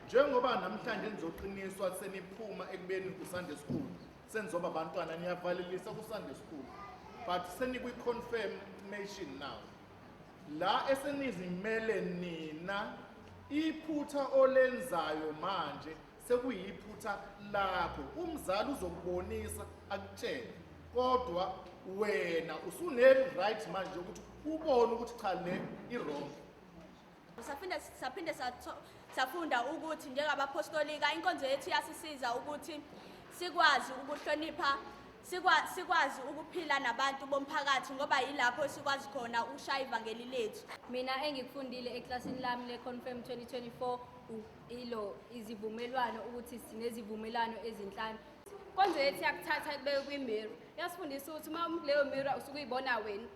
njengoba namhlanje nizoqiniswa seniphuma ekubeni ku-Sunday school senizoba abantwana niyavalelisa ku-Sunday school but senikwi-confirmation now la esenizimele nina iphutha olenzayo manje sekuyiphutha lakho umzali uzokubonisa akutshele kodwa wena usune-right manje ukuthi ubone ukuthi cha le i-wrong. Saphinde safunda ukuthi njengabapostolika inkonzo yethu yasisiza ukuthi sikwazi ukuhlonipha sikwazi ukuphila nabantu bomphakathi ngoba yilapho sikwazi khona ukushaya ivangeli lethu. Mina engikufundile eklasini lami le-Confirm 2024 ilo izivumelwano ukuthi sinezivumelwano ezinhlanu. Inkonzo yethu yakuthatha kubeke kwi-mirror. Yasifundisa ukuthi uma leyo mirror usuke uyibona wena.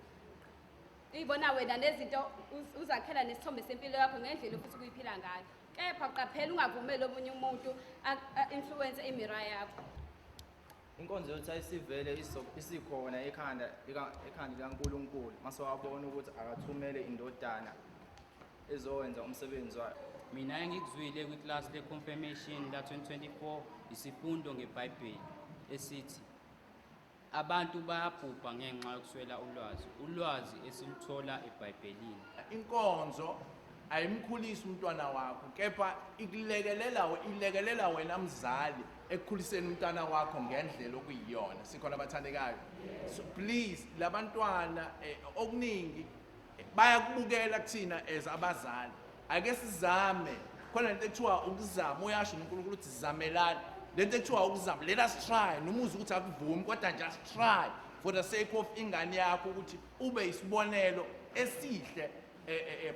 Uyibona wena nezinto uzakhela nesithombe sempilo yakho ngendlela futhi ukuyiphila ngayo. Kepha qaphela ungavumeli omunye umuntu influence imirror yakho. Inkonzo yethu ayisivele isikhona ekhanda likaNkulunkulu mase wabona ukuthi akathumele indodana ezowenza umsebenzi wayo. Mina engikuzwile kwiclass le-confirmation la-2024 isifundo ngeBhayibheli esithi abantu bayabhubha ngenxa yokuswela ulwazi esiluthola eBhayibhelini. Inkonzo ayimkhulisi umntwana wakho kepha ilekelela wena mzali ekukhuliseni umntwana wakho ngendlela okuyiyona. Sikhona abathandekayo, so please labantwana okuningi bayakubukela kuthina as abazali. Ake sizame khona lento ekuthiwa ukuzama, uyasho uNkulunkulu ukuthi sizamelana. Lento ekuthiwa ukuzama, let us try. Noma uze ukuthi akuvumi kodwa just try for the sake of ingane yakho ukuthi ube isibonelo esihle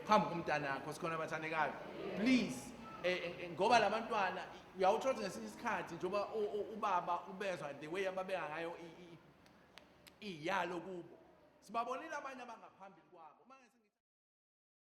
phambi komntana wakho. Sikhona abathandekayo, please ngoba labantwana uyawuthola ngesinye isikhathi njengoba ubaba ubezwa the way ababeka ngayo iyalo kubo, sibabonile abanye abangaphambili kwabo.